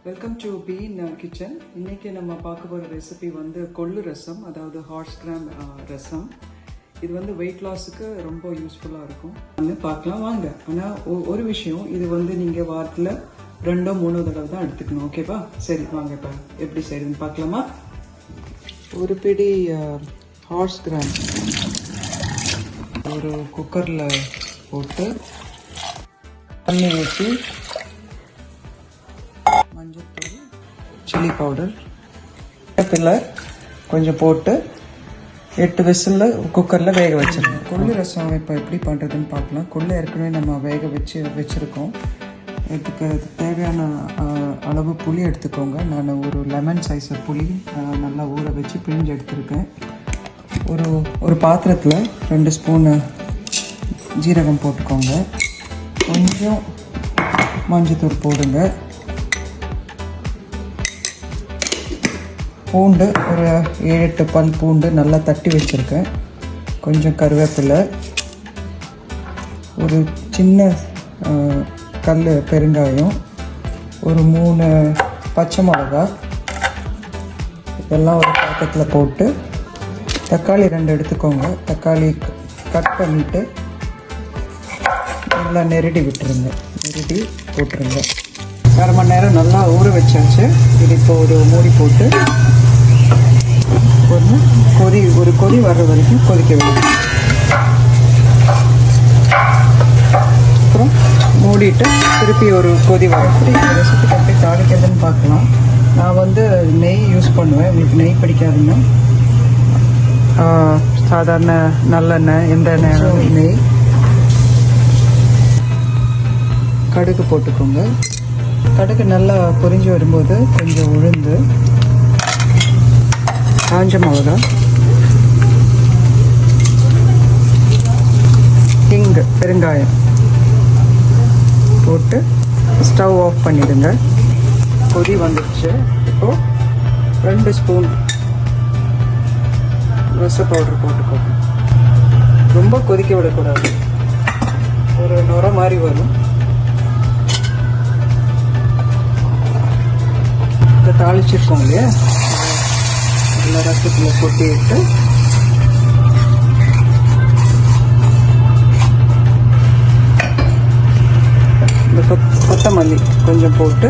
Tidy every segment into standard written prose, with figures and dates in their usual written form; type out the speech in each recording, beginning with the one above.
Welcome to been kitchen. இன்னைக்கு நம்ம பார்க்க போகிற ரெசிபி வந்து கொள்ளு ரசம், அதாவது ஹார்ஸ் கிராம் ரசம். இது வந்து வெயிட் லாஸுக்கு ரொம்ப யூஸ்ஃபுல்லாக இருக்கும். பார்க்கலாம் வாங்க. ஆனால் ஒரு விஷயம், இது வந்து நீங்கள் வாரத்தில் 2-3 தடவை தான் எடுத்துக்கணும். ஓகேப்பா? சரி வாங்க, இப்போ எப்படி செய்யுதுன்னு பார்க்கலாமா? ஒரு பிடி ஹார்ஸ் கிராம் ஒரு குக்கரில் போட்டு தண்ணி ஊற்றி மஞ்சள்தூள், சில்லி பவுடர், வேப்பிலை கொஞ்சம் போட்டு 8 விசிலில் குக்கரில் வேக வச்சிடணும். கொள்ளு ரசம் இப்போ எப்படி பண்ணுறதுன்னு பார்க்கலாம். கொள்ளு ஏற்கனவே நம்ம வேக வச்சுருக்கோம். இதுக்கு தேவையான அளவு புளி எடுத்துக்கோங்க. நான் ஒரு லெமன் சைஸ் புளி நல்லா ஊற வச்சு பிழிஞ்சு எடுத்துருக்கேன். ஒரு பாத்திரத்தில் 2 ஸ்பூனு ஜீரகம் போட்டுக்கோங்க. கொஞ்சம் மஞ்சத்தூள் போடுங்க. பூண்டு ஒரு 7-8 பல் பூண்டு நல்லா தட்டி வச்சுருக்கேன். கொஞ்சம் கருவேப்பிலை, ஒரு சின்ன கல் பெருங்காயம், ஒரு 3 பச்சை மிளகா, இதெல்லாம் ஒரு பாத்திரத்தில் போட்டு தக்காளி 2 எடுத்துக்கோங்க. தக்காளி கட் பண்ணிவிட்டு நல்லா நெருடி விட்டுருங்க. நெருடி போட்டுருங்க. 1/2 மணி நேரம் நல்லா ஊற வச்சாச்சு. இது இப்போ ஒரு மூடி போட்டு ஒரு கொதி வர்ற வரைக்கும் கொதிக்க வேணும். அப்புறம் மூடிட்டு திருப்பி ஒரு கொதி வரப்படி ரெசிபி எப்படி தாளிக்கிறதுன்னு பார்க்கலாம். நான் வந்து நெய் யூஸ் பண்ணுவேன். உங்களுக்கு நெய் பிடிக்காதுன்னா சாதாரண நல்லெண்ணெய், எந்த எண்ணெய், நெய், கடுகு போட்டுக்கோங்க. கடுகு நல்லா பொரிஞ்சு வரும்போது கொஞ்சம் உளுந்து, காஞ்ச மிளகா, ஹிங்கு, பெருங்காயம் போட்டு ஸ்டவ் ஆஃப் பண்ணிடுங்க. கொதி வந்துடுச்சு. இப்போது 2 ஸ்பூன் ரச பவுடர் போட்டுக்கோங்க. ரொம்ப கொதிக்க விடக்கூடாது. ஒரு நுரை மாதிரி வரும். இதை தாளிச்சிருக்கோம் இல்லையா, நல்லா ரசத்தில் கொட்டிட்டு இந்த கொத்தமல்லி கொஞ்சம் போட்டு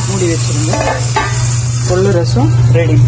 மூடி வச்சுருங்க. கொள்ளு ரசம் ரெடி.